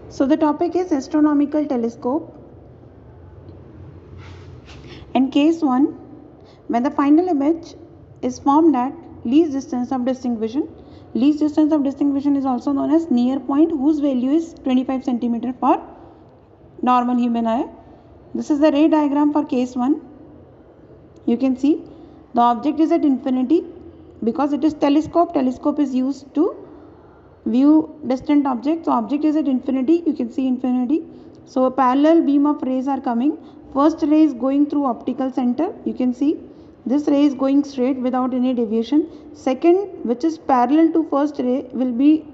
So the topic is astronomical telescope. In case 1, when the final image is formed at least distance of distinction is also known as near point, whose value is 25 centimeter for normal human eye. This is the ray diagram for case 1. You can see the object is at infinity because it is telescope. Telescope is used to view distant objects. So object is at infinity. You can see infinity. So a parallel beam of rays are coming. First ray is going through optical center. You can see this ray is going straight without any deviation. Second, which is parallel to first ray, will be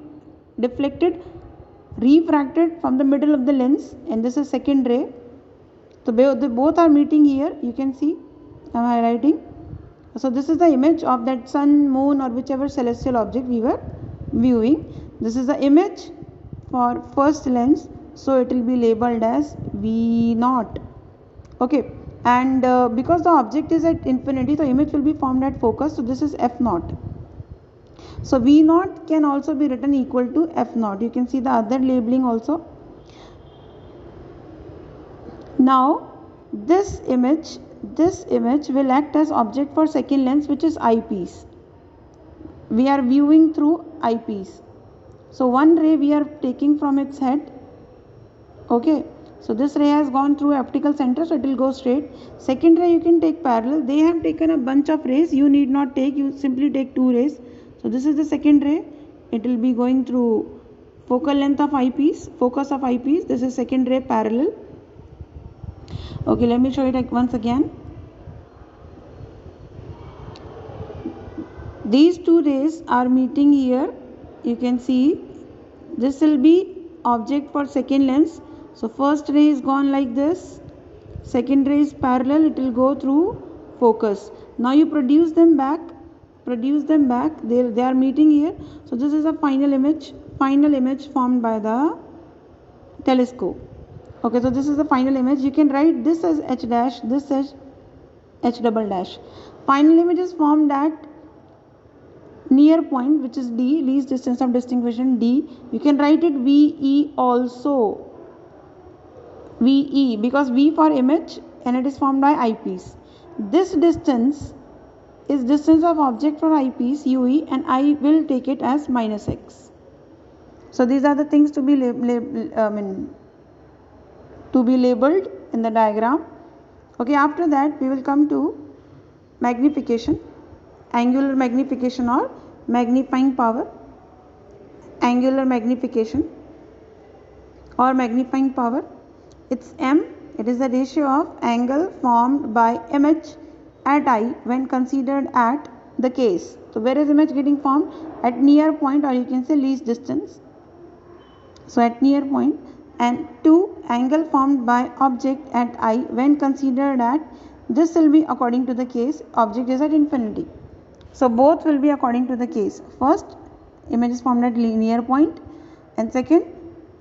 deflected, refracted from the middle of the lens, and this is second ray. So both are meeting here. You can see I am highlighting. So this is the image of that sun, moon, or whichever celestial object we were viewing. This is the image for first lens, so it will be labeled as V0. Okay, and because the object is at infinity, the image will be formed at focus, so this is F0. So V0 can also be written equal to F0. You can see the other labeling also. Now this image will act as object for second lens, which is eyepiece. We are viewing through eyepiece. So one ray we are taking from its head. Okay, so this ray has gone through optical center, so it will go straight. Second ray you can take parallel. They have taken a bunch of rays. You need not take, you simply take 2 rays. So this is the second ray. It will be going through focal length of eyepiece, focus of eyepiece. This is second ray parallel. Okay, let me show it once again. These 2 rays are meeting here. You can see this will be object for second lens. So first ray is gone like this, second ray is parallel, it will go through focus. Now you produce them back, they are meeting here. So this is a final image formed by the telescope. Okay, so this is the final image. You can write this as H dash, this as H double dash. Final image is formed at near point, which is D, least distance of distinction, D. You can write it VE also. VE because V for image and it is formed by eyepiece. This distance is distance of object from eyepiece UE, and I will take it as minus x. So these are the things to be labeled in the diagram. Okay, after that we will come to magnification, angular magnification or magnifying power. Angular magnification or magnifying power, it's M. It is the ratio of angle formed by image at eye when considered at the case. So where is image getting formed? At near point, or you can say least distance. So at near point. And 2, angle formed by object at eye when considered at, this will be according to the case. Object is at infinity. So both will be according to the case. First, image is formed at near point, and second,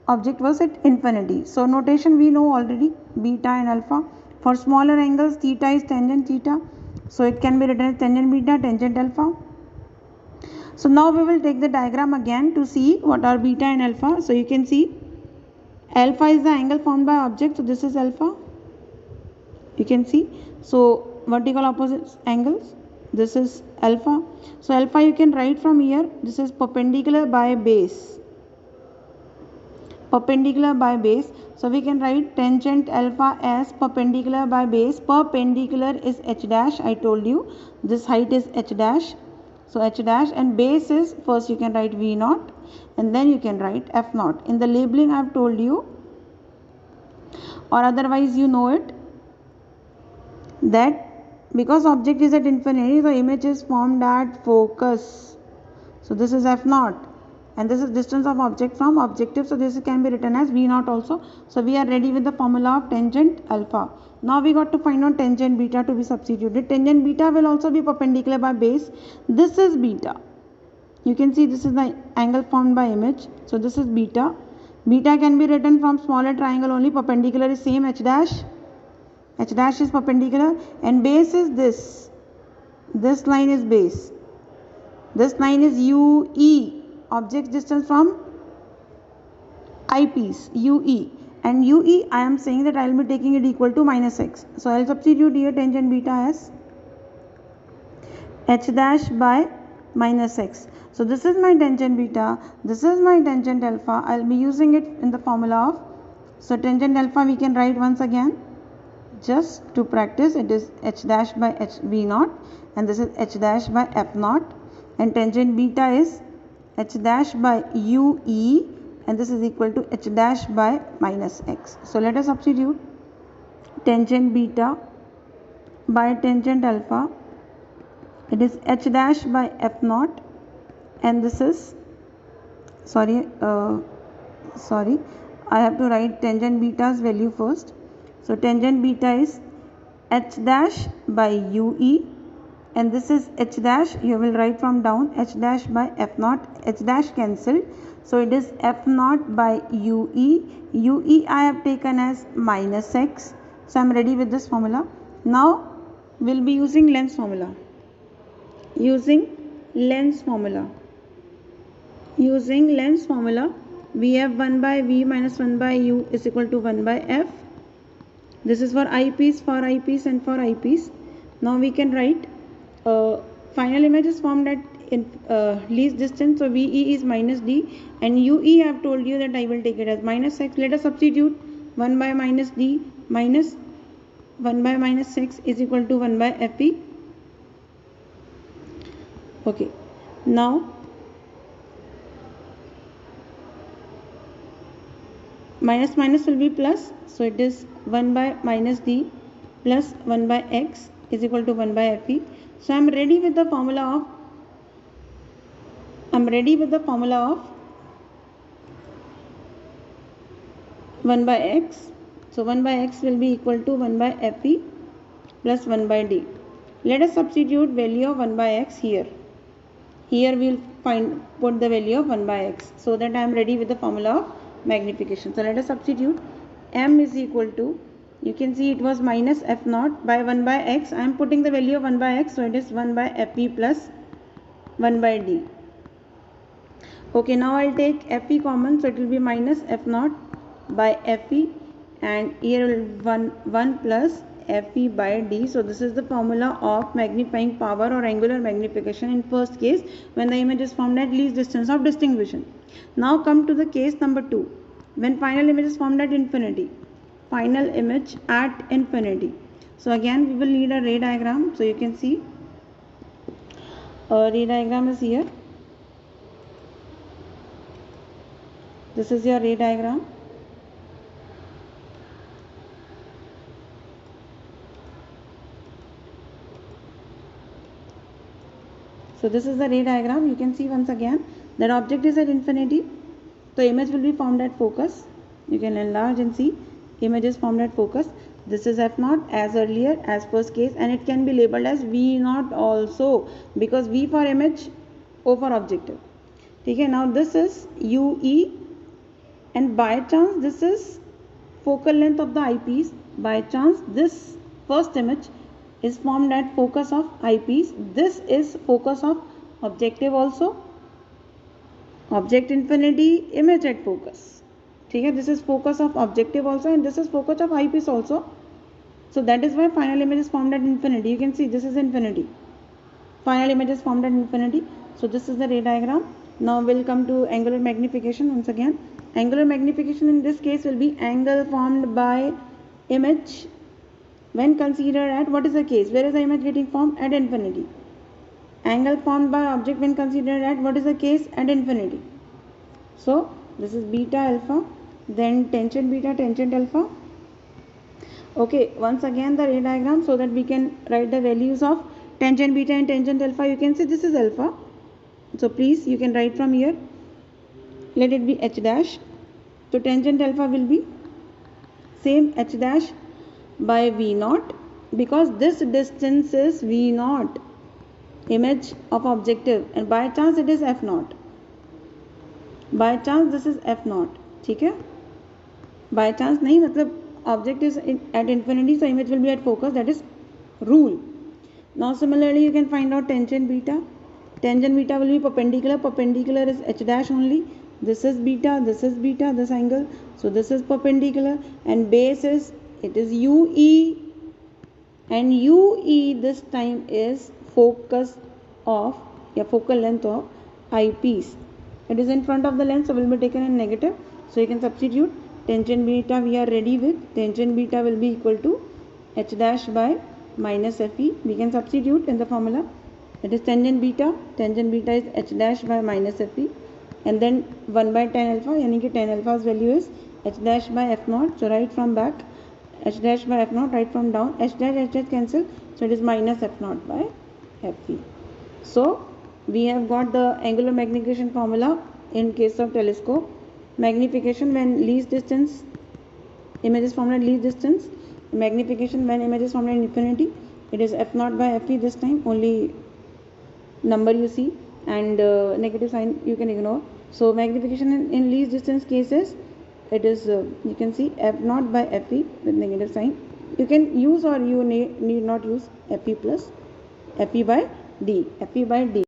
object was at infinity. So notation we know already, beta and alpha. For smaller angles, theta is tangent theta. So it can be written as tangent beta, tangent alpha. So now we will take the diagram again to see what are beta and alpha. So you can see alpha is the angle formed by object. So this is alpha. You can see. So vertical opposite angles. This is alpha. So alpha you can write from here. This is perpendicular by base. Perpendicular by base. So we can write tangent alpha as perpendicular by base. Perpendicular is H dash. I told you this height is H dash. So H dash, and base is, first you can write V0 and then you can write F0. In the labeling I have told you, or otherwise you know it, that because object is at infinity, the image is formed at focus. So this is F0. And this is distance of object from objective, so this can be written as V0 also. So we are ready with the formula of tangent alpha. Now we got to find out tangent beta to be substituted. Tangent beta will also be perpendicular by base. This is beta. You can see this is the angle formed by image. So this is beta. Beta can be written from smaller triangle only. Perpendicular is same, H dash. H dash is perpendicular, and base is this. This line is base. This line is UE. Object distance from eyepiece UE, and UE I am saying that I will be taking it equal to minus x. So I will substitute here tangent beta as h dash by minus x. So this is my tangent beta, this is my tangent alpha. I will be using it in the formula of, so tangent alpha we can write once again just to practice. It is h dash by h v naught, and this is h dash by f naught, and tangent beta is h dash by UE, and this is equal to h dash by minus x. So let us substitute tangent beta by tangent alpha. It is h dash by f naught, and this is sorry I have to write tangent beta's value first. So tangent beta is h dash by UE, and this is h dash, you will write from down, h dash by f naught, h dash cancelled, so it is f naught by UE. UE I have taken as minus x. So I am ready with this formula. Now we will be using Lenz formula. Using Lenz formula, we have 1 by v minus 1 by u is equal to 1 by f. This is for eyepiece, and for eyepiece. Now we can write final image is formed at least distance, so VE is minus d, and UE I have told you that I will take it as minus x. Let us substitute 1 by minus d minus 1 by minus x is equal to 1 by FE. Okay, now minus minus will be plus, so it is 1 by minus d plus 1 by x is equal to 1 by FE. So I am ready with the formula of 1 by x. So 1 by x will be equal to 1 by FE plus 1 by d. Let us substitute value of 1 by x here. Here we will put the value of 1 by x, so that I am ready with the formula of magnification. So let us substitute m is equal to, you can see it was minus f naught by 1 by x. I am putting the value of 1 by x, so it is 1 by FE plus 1 by d. Okay, now I will take FE common, so it will be minus f naught by FE, and here will 1 plus FE by d. So this is the formula of magnifying power or angular magnification in first case, when the image is formed at least distance of distinct vision. Now come to the case number 2, when final image is formed at infinity. Final image at infinity. So again we will need a ray diagram. So you can see a ray diagram is here. This is your ray diagram. So this is the ray diagram. You can see once again that object is at infinity. The image will be formed at focus. You can enlarge and see image is formed at focus. This is f naught as earlier as first case, and it can be labeled as v naught also, because v for image, o for objective. Okay, now this is UE, and by chance this is focal length of the eyepiece. By chance this first image is formed at focus of eyepiece. This is focus of objective also. Object infinity, image at focus. Okay, this is focus of objective also, and this is focus of eyepiece also. So that is why final image is formed at infinity. You can see this is infinity. Final image is formed at infinity. So this is the ray diagram. Now we'll come to angular magnification once again. Angular magnification in this case will be angle formed by image when considered at, what is the case? Where is the image getting formed? At infinity. Angle formed by object when considered at, what is the case? At infinity. So this is beta alpha, then tangent beta, tangent alpha. Okay, once again the ray diagram, so that we can write the values of tangent beta and tangent alpha. You can say this is alpha. So please you can write from here. Let it be h dash. So tangent alpha will be same h dash by v naught, because this distance is v naught, image of objective, and by chance it is f naught. By chance this is f naught. ठीक है? By chance नहीं, मतलब object is at infinity, so image will be at focus. That is rule. Now similarly you can find out tangent beta. Tangent beta will be perpendicular. Perpendicular is h dash only. this is beta, this angle, so this is perpendicular, and base is, it is UE, and UE this time is focus of, focal length of eyepiece. It is in front of the lens, so will be taken in negative. So you can substitute tangent beta. We are ready with tangent beta will be equal to h dash by minus fe. We can substitute in the formula. It is tangent beta is h dash by minus fe, and then 1 by tan alpha, यानी कि tan alpha's value is h dash by f naught. So right from back, h dash by f naught, right from down, h dash cancel, so it is minus f naught by fe. So we have got the angular magnification formula in case of telescope. Magnification when least distance, image is formed at least distance. Magnification when image is formed at infinity, it is f naught by fe. This time only number you see, and negative sign you can ignore. So magnification in least distance cases, it is you can see f naught by fe with negative sign. You can use, or you need not use fe plus fe by d,